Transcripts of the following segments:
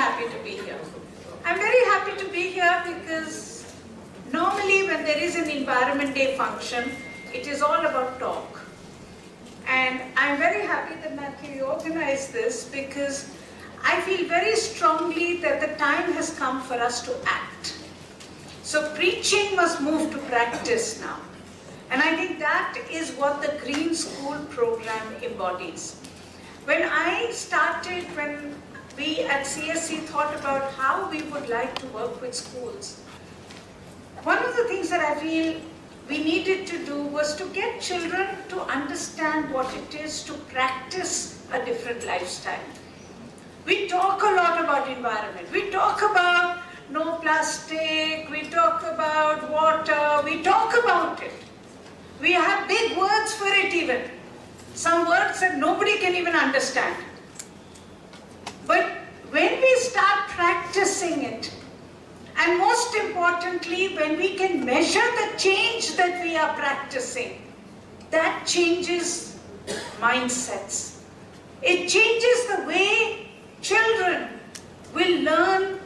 happy to be here. I'm very happy to be here because normally when there is an Environment Day function, it is all about talk. And I'm very happy that Matthew organized this because I feel very strongly that the time has come for us to act. So preaching must move to practice now. And I think that is what the Green School program embodies. When we at CSC thought about how we would like to work with schools, one of the things that I feel we needed to do was to get children to understand what it is to practice a different lifestyle. We talk a lot about environment. We talk about no plastic, we talk about water, we talk about it. We have big words for it even. Some words that nobody can even understand. But when we start practicing it, and most importantly, when we can measure the change that we are practicing, that changes mindsets. It changes the way children will learn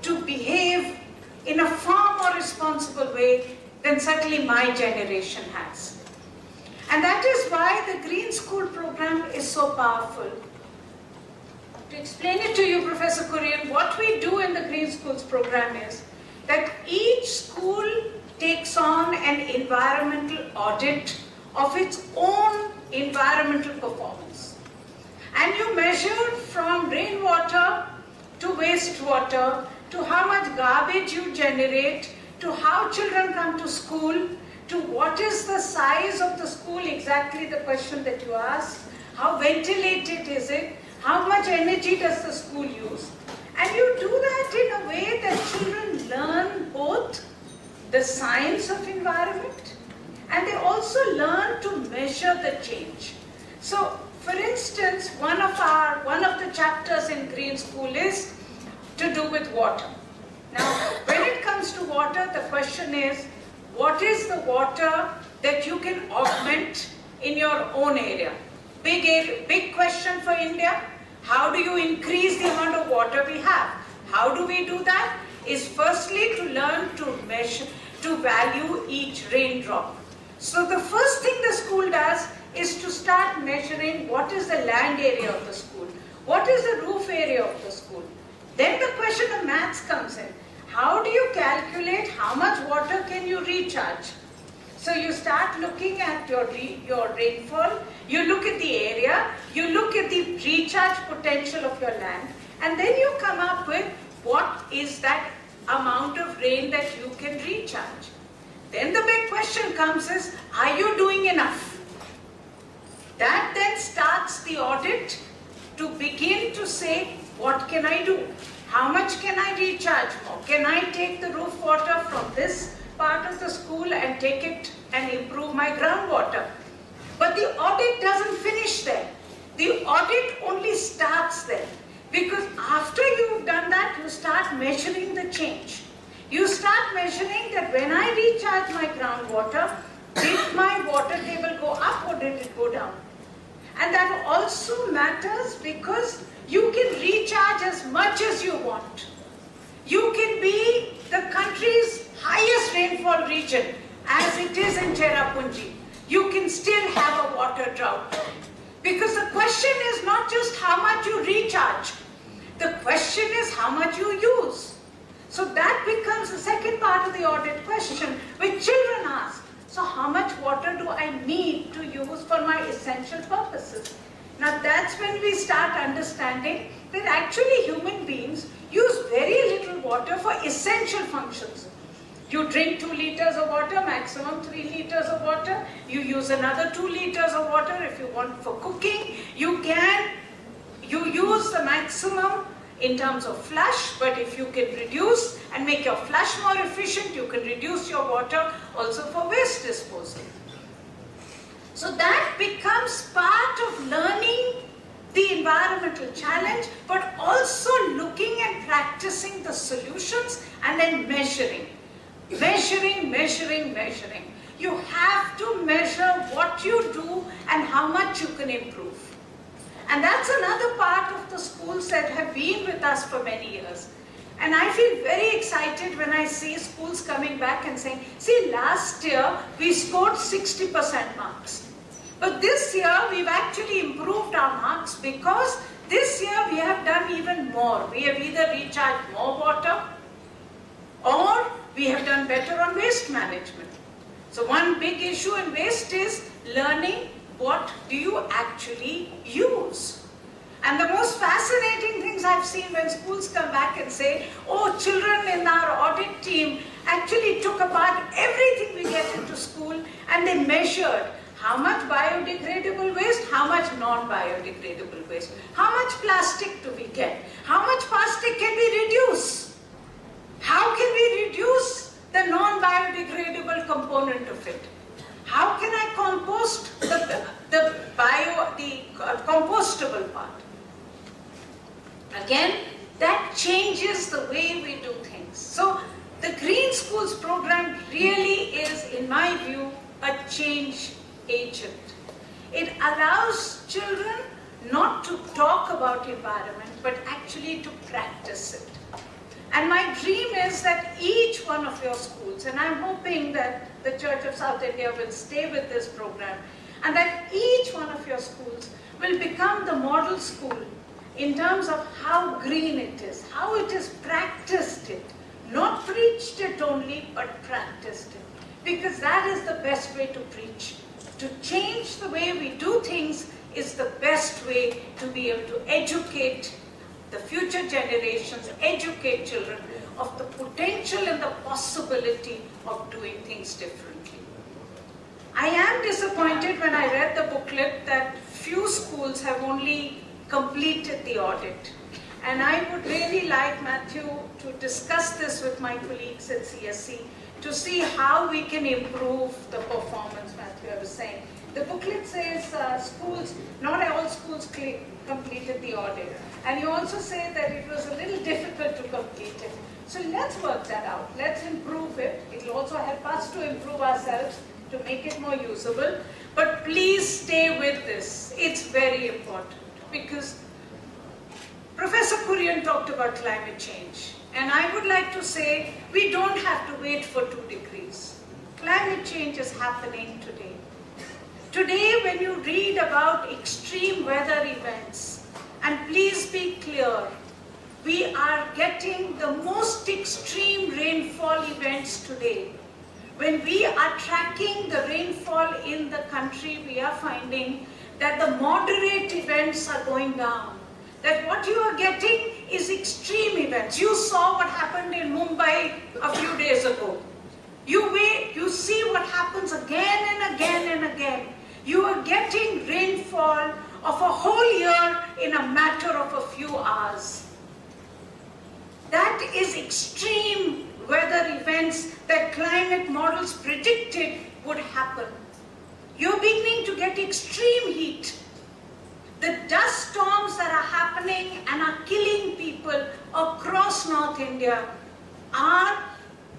to behave in a far more responsible way than certainly my generation has. And that is why the Green School program is so powerful. To explain it to you, Professor Kurian, what we do in the Green Schools program is that each school takes on an environmental audit of its own environmental performance. And you measure from rainwater to wastewater, to how much garbage you generate, to how children come to school, to what is the size of the school, exactly the question that you asked, how ventilated is it, how much energy does the school use. And you do that in a way that children learn both the science of environment and they also learn to measure the change. So, for instance, one of the chapters in Green School is to do with water. Now, when it comes to water, the question is, what is the water that you can augment in your own area? Big question for India. How do you increase the amount of water we have? How do we do that? Is firstly to learn to measure, to value each raindrop. So the first thing the school does is to start measuring what is the land area of the school, what is the roof area of the school. Then the question of maths comes in. How do you calculate how much water can you recharge? So you start looking at your rainfall, you look at the area, you look at the recharge potential of your land, and then you come up with what is that amount of rain that you can recharge. Then the big question comes is, are you doing enough? That then starts the audit to begin to say, what can I do? How much can I recharge more? Can I take the roof water from this part of the school and take it and improve my groundwater? But the audit doesn't finish there. The audit only starts there. Because after you've done that, you start measuring the change. You start measuring that when I recharge my groundwater, did my water table go up or did it go down? And that also matters because you can recharge as much as you want. You can be the country's highest rainfall region, as it is in Cherrapunji. You can still have a water drought. Because the question is not just how much you recharge. The question is how much you use. So that becomes the second part of the audit question, which children ask. So how much water do I need to use for my essential purposes? Now that's when we start understanding that actually human beings use very little water for essential functions. You drink 2 liters of water, maximum 3 liters of water. You use another 2 liters of water if you want for cooking. You use the maximum in terms of flush, but if you can reduce and make your flush more efficient, you can reduce your water also for waste disposal. So that becomes part of learning the environmental challenge, but also looking and practicing the solutions and then measuring. Measuring. You have to measure what you do and how much you can improve. And that's another part of the school's schools that have been with us for many years. And I feel very excited when I see schools coming back and saying, see, last year we scored 60% marks. But this year we've actually improved our marks because this year we have done even more. We have either recharged more water or we have done better on waste management. So one big issue in waste is learning what do you actually use. And the most fascinating things I've seen when schools come back and say, oh, children in our audit team actually took apart everything we get into school and they measured how much biodegradable waste, how much non-biodegradable waste, how much plastic do we get, how much plastic can we reduce, how can we reduce the non-biodegradable component of it, how can I compost the compostable part. Again, that changes the way we do things. So the Green Schools program really is, in my view, a change agent. It allows children not to talk about environment, but actually to practice it. And my dream is that each one of your schools, and I'm hoping that the Church of South India will stay with this program, and that each one of your schools will become the model school in terms of how green it is, how it is practiced it, not preached it only, but practiced it. Because that is the best way to preach. To change the way we do things is the best way to be able to educate the future generations, educate children of the potential and the possibility of doing things differently. I am disappointed when I read the booklet that few schools have only completed the audit. And I would really like Matthew to discuss this with my colleagues at CSC to see how we can improve the performance, Matthew, I was saying. The booklet says schools, not all schools completed the audit. And you also say that it was a little difficult to complete it. So let's work that out. Let's improve it. It will also help us to improve ourselves, to make it more usable. But please stay with this. It's very important. Because Professor Kurian talked about climate change. And I would like to say, we don't have to wait for 2 degrees. Climate change is happening today. Today, when you read about extreme weather events, and please be clear, we are getting the most extreme rainfall events today. When we are tracking the rainfall in the country, we are finding that the moderate events are going down. That what you are getting is extreme events. You saw what happened in Mumbai a few days ago. You see what happens again and again and again. You are getting rainfall of a whole year in a matter of a few hours. That is extreme weather events that climate models predicted would happen. You're beginning to get extreme heat. The dust storms that are happening and are killing people across North India are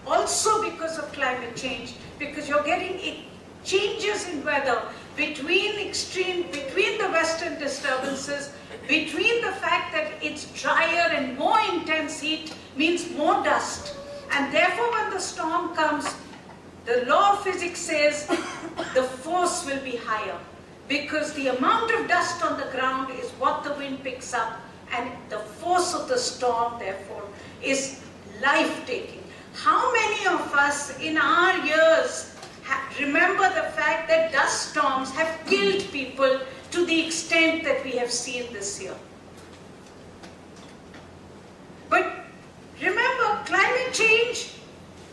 also because of climate change, because you're getting changes in weather between the western disturbances, between the fact that it's drier and more intense heat means more dust. And therefore when the storm comes, the law of physics says the force will be higher, because the amount of dust on the ground is what the wind picks up, and the force of the storm, therefore, is life-taking. How many of us in our years remember the fact that dust storms have killed people to the extent that we have seen this year? But remember, climate change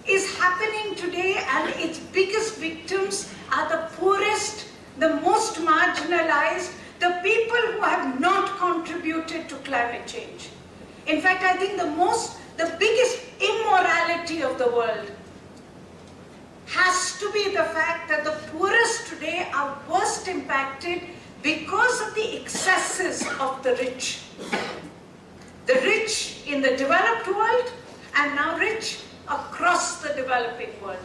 is happening today, and its biggest victims are the poorest, the most marginalized, the people who have not contributed to climate change. In fact, I think the biggest immorality of the world has to be the fact that the poorest today are worst impacted because of the excesses of the rich. The rich in the developed world, and now rich across the developing world.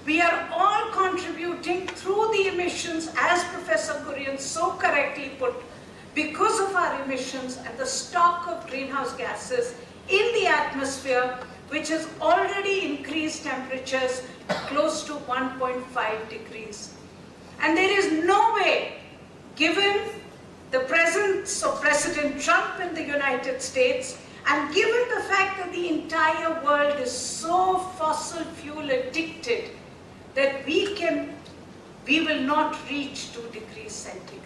We are all contributing through the emissions, as Professor Kurian so correctly put, because of our emissions and the stock of greenhouse gases in the atmosphere, which has already increased temperatures close to 1.5 degrees. And there is no way, given the presence of President Trump in the United States, and given the fact that the entire world is so fossil fuel addicted, that we will not reach 2 degrees centigrade.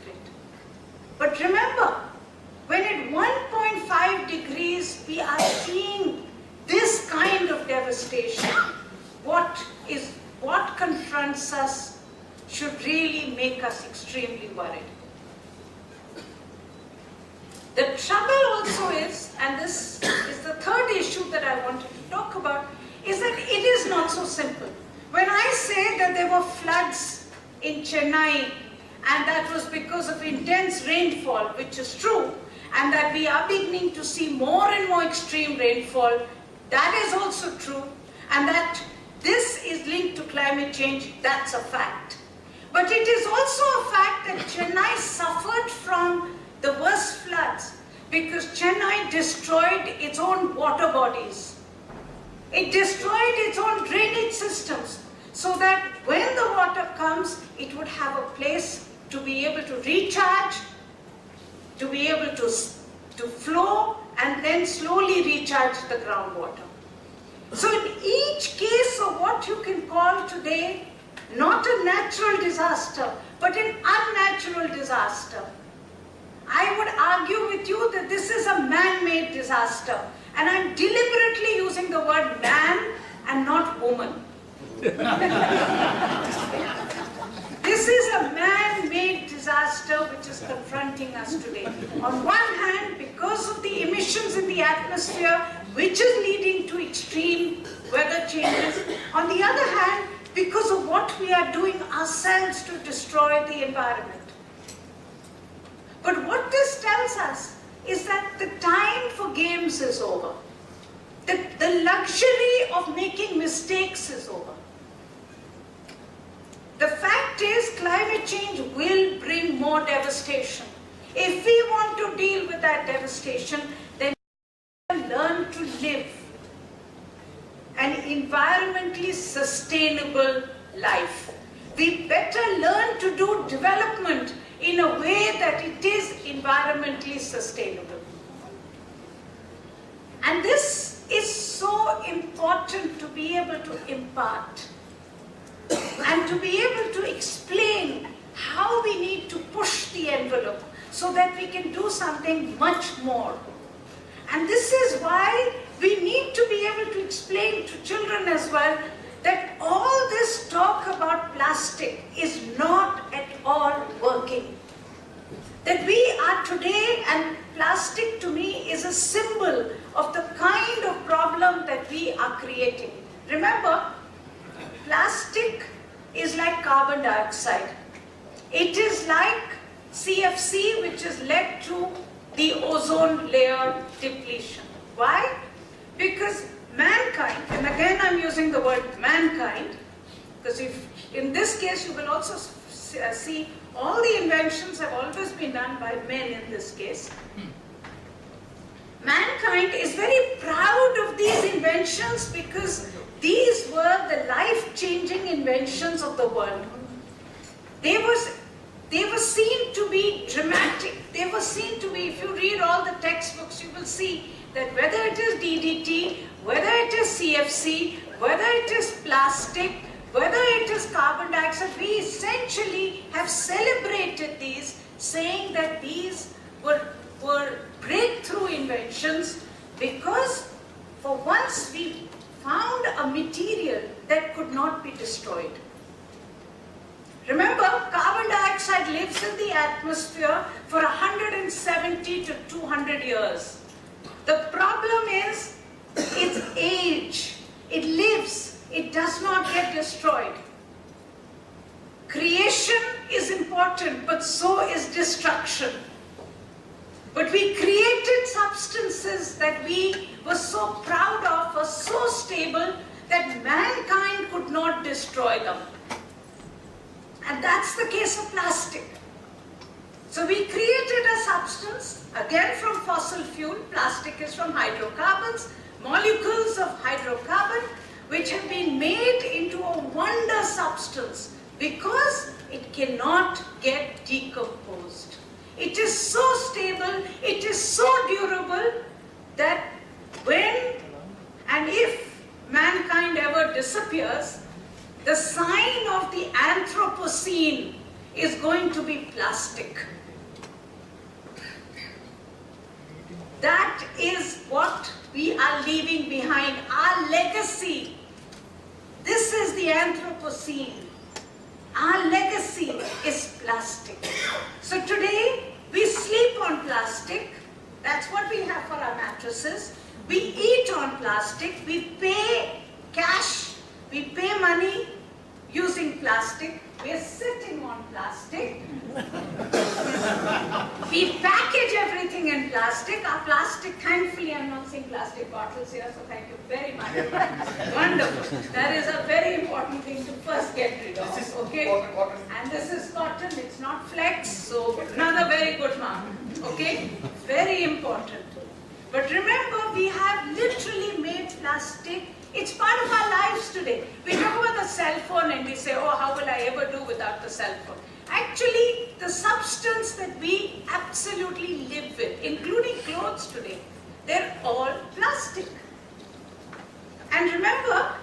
But remember, when at 1.5 degrees we are seeing this kind of devastation, what confronts us should really make us extremely worried. The trouble also is, and this is the third issue that I wanted to talk about, is that it is not so simple. When I say that there were floods in Chennai, and that was because of intense rainfall, which is true, and that we are beginning to see more and more extreme rainfall, that is also true, and that this is linked to climate change, that's a fact. But it is also a fact that Chennai suffered from the worst floods because Chennai destroyed its own water bodies. It destroyed its own drainage systems so that when the water comes, it would have a place to be able to recharge, to be able to flow, and then slowly recharge the groundwater. So in each case of what you can call today, not a natural disaster, but an unnatural disaster, I would argue with you that this is a man-made disaster. And I'm deliberately using the word man and not woman. This is a man-made disaster which is confronting us today. On one hand, because of the emissions in the atmosphere, which is leading to extreme weather changes. On the other hand, because of what we are doing ourselves to destroy the environment. But what this tells us is that the time for games is over. The luxury of making mistakes is over. The fact is, climate change will bring more devastation. If we want to deal with that devastation, then we have to learn to live an environmentally sustainable life. We better learn to do development in a way that it is environmentally sustainable. And this is so important to be able to impart and to be able to explain how we need to push the envelope so that we can do something much more. And this is why we need to be able to explain to children as well that all this talk about plastic is not at all working. That we are today, and plastic to me is a symbol of the kind of problem that we are creating. Remember, plastic is like carbon dioxide. It is like CFC, which has led to the ozone layer depletion. Why? Because mankind, and again I'm using the word mankind, because if in this case you will also see all the inventions have always been done by men in this case. Mankind is very proud of these inventions because these were the life-changing inventions of the world. They were seen to be dramatic. They were seen to be, if you read all the textbooks, you will see that whether it is DDT, whether it is CFC, whether it is plastic, whether it is carbon dioxide, we essentially have celebrated these, saying that these were breakthrough inventions because for once we found a material that could not be destroyed. Remember, carbon dioxide lives in the atmosphere for 170 to 200 years. The problem is its age. It lives. It does not get destroyed. Creation is important, but so is destruction. But we created substances that we were so proud of, were so stable, that mankind could not destroy them. And that's the case of plastic. So we created a substance, again from fossil fuel. Plastic is from hydrocarbons, molecules of hydrocarbon, which have been made into a wonder substance because it cannot get decomposed. It is so stable, it is so durable that when and if mankind ever disappears, the sign of the Anthropocene is going to be plastic. That is what we are leaving behind, our legacy. This is the Anthropocene. Our legacy is plastic. So today, we sleep on plastic. That's what we have for our mattresses. We eat on plastic. We pay cash. We pay money using plastic. We are sitting on plastic. We package everything in plastic. Our plastic, thankfully, I'm not seeing plastic bottles here, so thank you very much. Wonderful. That is a very important thing to first get rid of. This is okay? cotton. And this is cotton, it's not flex, so another very good mark. Okay? Very important. But remember, we have literally made plastic. It's part of our lives today. We talk about the cell phone and we say, oh, how will I ever do without the cell phone? Actually, the substance that we absolutely live with, including clothes today, they're all plastic. And remember,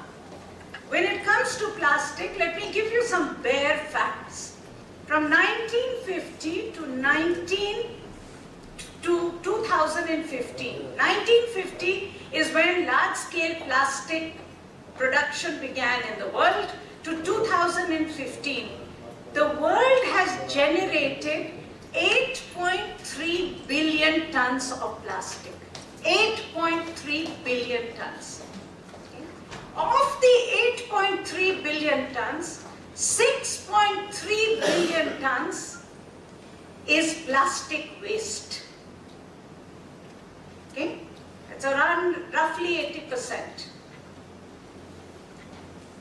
when it comes to plastic, let me give you some bare facts. From 1950 to 2015. 1950 is when large-scale plastic production began in the world. To 2015, the world has generated 8.3 billion tons of plastic. 8.3 billion tons. Okay. Of the 8.3 billion tons, 6.3 billion tons is plastic waste. Okay? That's around roughly 80%.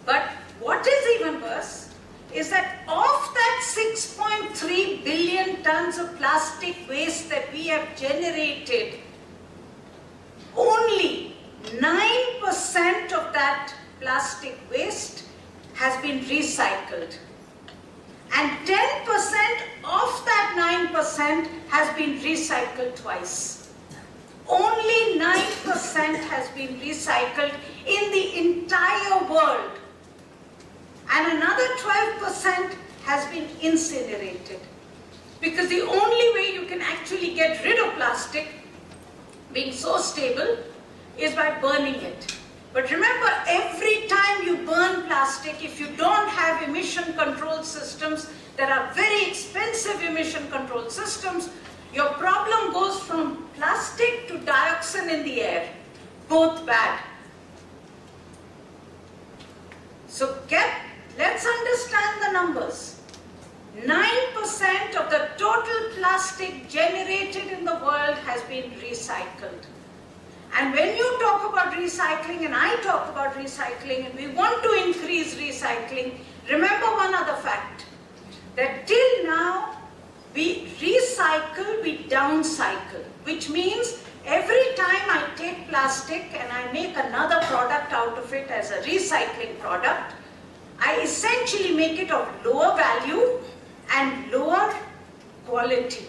But what is even worse is that of that 6.3 billion tons of plastic waste that we have generated, only 9% of that plastic waste has been recycled. And 10% of that 9% has been recycled twice. Only 9% has been recycled in the entire world. And another 12% has been incinerated. Because the only way you can actually get rid of plastic, being so stable, is by burning it. But remember, every time you burn plastic, if you don't have emission control systems that are very expensive emission control systems, your problem goes from plastic to dioxin in the air, both bad. So let's understand the numbers. 9% of the total plastic generated in the world has been recycled. And when you talk about recycling, and I talk about recycling, and we want to increase recycling, remember one other fact, that till now, we recycle, we downcycle, which means every time I take plastic and I make another product out of it as a recycling product, I essentially make it of lower value and lower quality.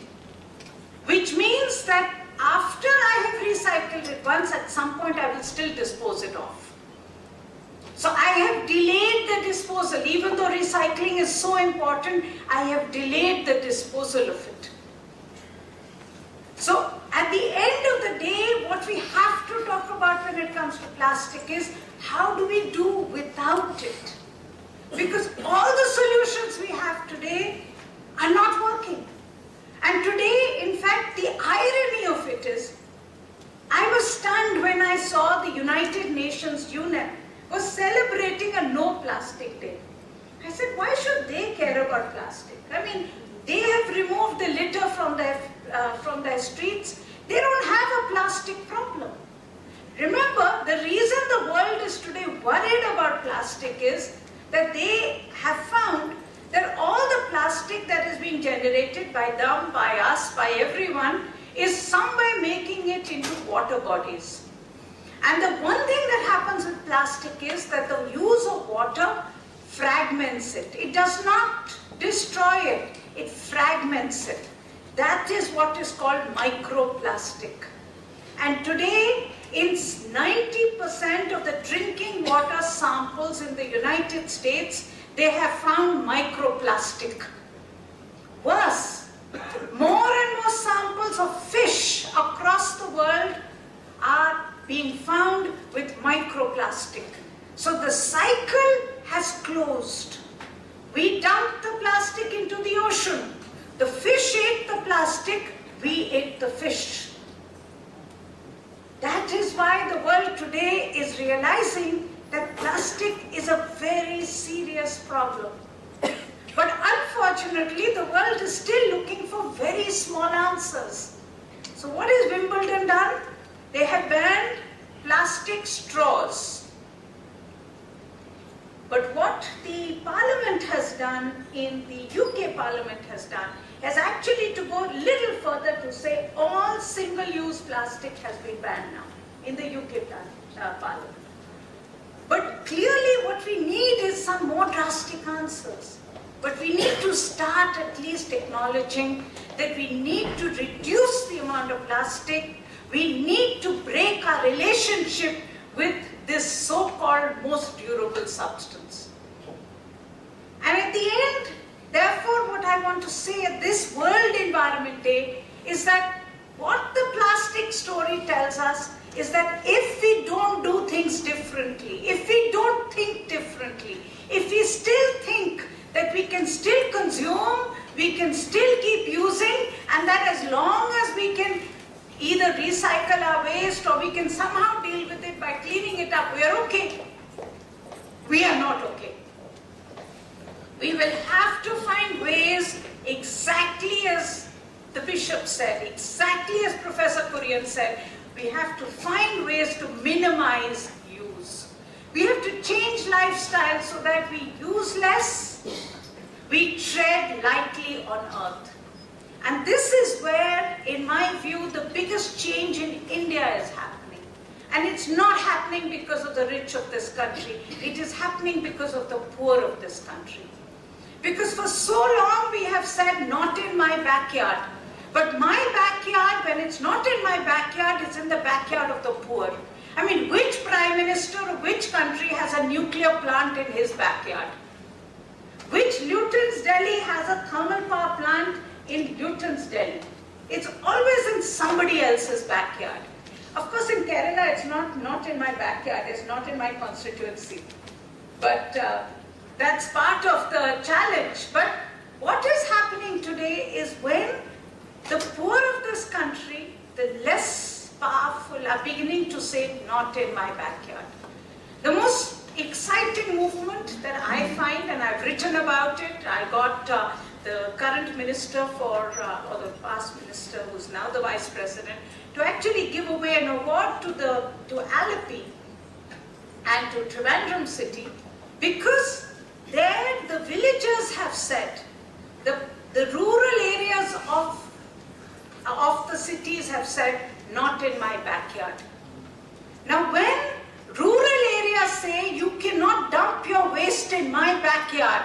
Which means that after I have recycled it once, at some point I will still dispose it off. So I have delayed the disposal. Even though recycling is so important, I have delayed the disposal of it. So at the end of the day, what we have to talk about when it comes to plastic is, how do we do without it? Because all the solutions we have today are not working. And today, in fact, the irony of it is, I was stunned when I saw the United Nations UNEP was celebrating a no plastic day. I said, why should they care about plastic? I mean, they have removed the litter from their streets. They don't have a plastic problem. Remember, the reason the world is today worried about plastic is that they have found that all the plastic plastic that is being generated by them, by us, by everyone, is somewhere making it into water bodies. And the one thing that happens with plastic is that the use of water fragments it. It does not destroy it, it fragments it. That is what is called microplastic. And today, in 90% of the drinking water samples in the United States, they have found microplastic. Worse, more and more samples of fish across the world are being found with microplastic. So the cycle has closed. We dumped the plastic into the ocean. The fish ate the plastic, we ate the fish. That is why the world today is realizing that plastic is a very serious problem. But unfortunately, the world is still looking for very small answers. So what has Wimbledon done? They have banned plastic straws. But what the Parliament has done, in the UK Parliament has done, is actually to go a little further to say all single-use plastic has been banned now in the UK Parliament. But clearly what we need is some more drastic answers. But we need to start at least acknowledging that we need to reduce the amount of plastic. We need to break our relationship with this so-called most durable substance. And at the end, therefore, what I want to say at this World Environment Day is that what the plastic story tells us is that if we don't do things differently, if we don't think differently, if we still think that we can still consume, we can still keep using, and that as long as we can either recycle our waste or we can somehow deal with it by cleaning it up, we are okay. We are not okay. We will have to find ways, exactly as the Bishop said, exactly as Professor Kurian said, we have to find ways to minimize use. We have to change lifestyle so that we use less, we tread lightly on earth. And this is where, in my view, the biggest change in India is happening. And it's not happening because of the rich of this country. It is happening because of the poor of this country. Because for so long we have said, not in my backyard. But my backyard, when it's not in my backyard, it's in the backyard of the poor. I mean, which prime minister of which country has a nuclear plant in his backyard? Which Luton's Delhi has a thermal power plant in Luton's Delhi? It's always in somebody else's backyard. Of course, in Kerala, it's not in my backyard, it's not in my constituency. But that's part of the challenge. But what is happening today is when the poor of this country, the less powerful, are beginning to say, not in my backyard. The most exciting movement that I find, and I've written about it, I got the current minister or the past minister, who's now the vice president, to actually give away an award to Alleppey and to Trivandrum city, because there the villagers have said, the rural areas of the cities have said, not in my backyard. Now when rural areas say, you cannot dump your waste in my backyard,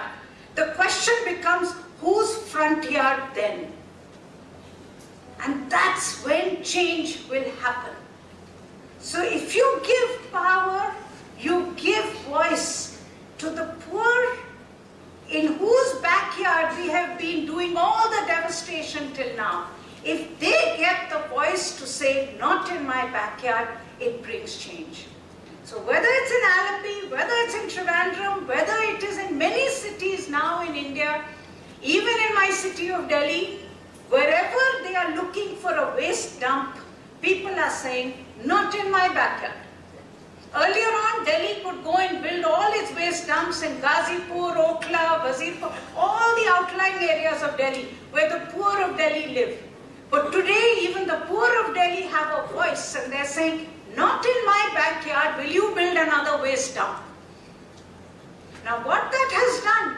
the question becomes, whose front yard then? And that's when change will happen. So if you give power, you give voice to the poor in whose backyard we have been doing all the devastation till now. If they get the voice to say, not in my backyard, it brings change. So whether it's in Alleppey, whether it's in Trivandrum, whether it is in many cities now in India, even in my city of Delhi, wherever they are looking for a waste dump, people are saying, not in my backyard. Earlier on, Delhi could go and build all its waste dumps in Ghazipur, Okhla, Wazirpur, all the outlying areas of Delhi, where the poor of Delhi live. But today, even the poor of Delhi have a voice, and they're saying, not in my backyard, will you build another waste dump? Now what that has done,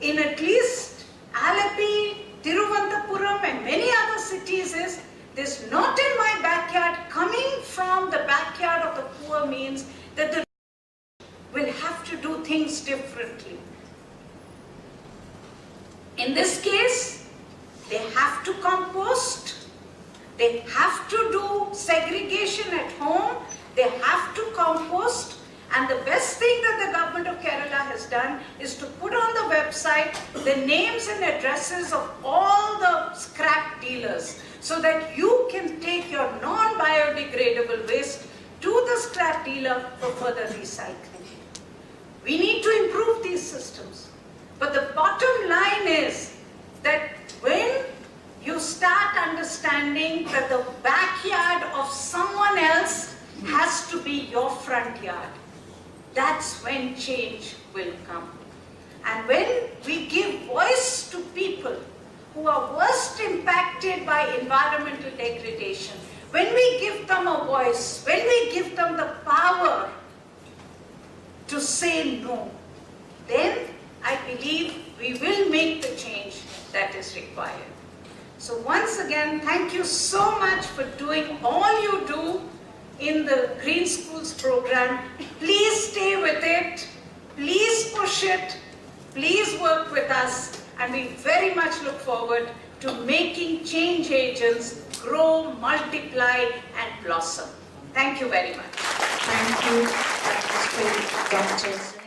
in at least Alapi, Tiruvananthapuram and many other cities is, this not in my backyard coming from the backyard of the poor means that the will have to do things differently. In this case, they have to compost, they have to do segregation at home, they have to compost, and the best thing that the government of Kerala has done is to put on the website the names and addresses of all the scrap dealers so that you can take your non-biodegradable waste to the scrap dealer for further recycling. We need to improve these systems. But the bottom line is that when you start understanding that the backyard of someone else has to be your front yard, that's when change will come. And when we give voice to people who are worst impacted by environmental degradation, when we give them a voice, when we give them the power to say no, then I believe we will make the change that is required. So once again, thank you so much for doing all you do in the Green Schools program. Please stay with it, please push it, please work with us, and we very much look forward to making change agents grow, multiply, and blossom. Thank you very much. Thank you, Dr.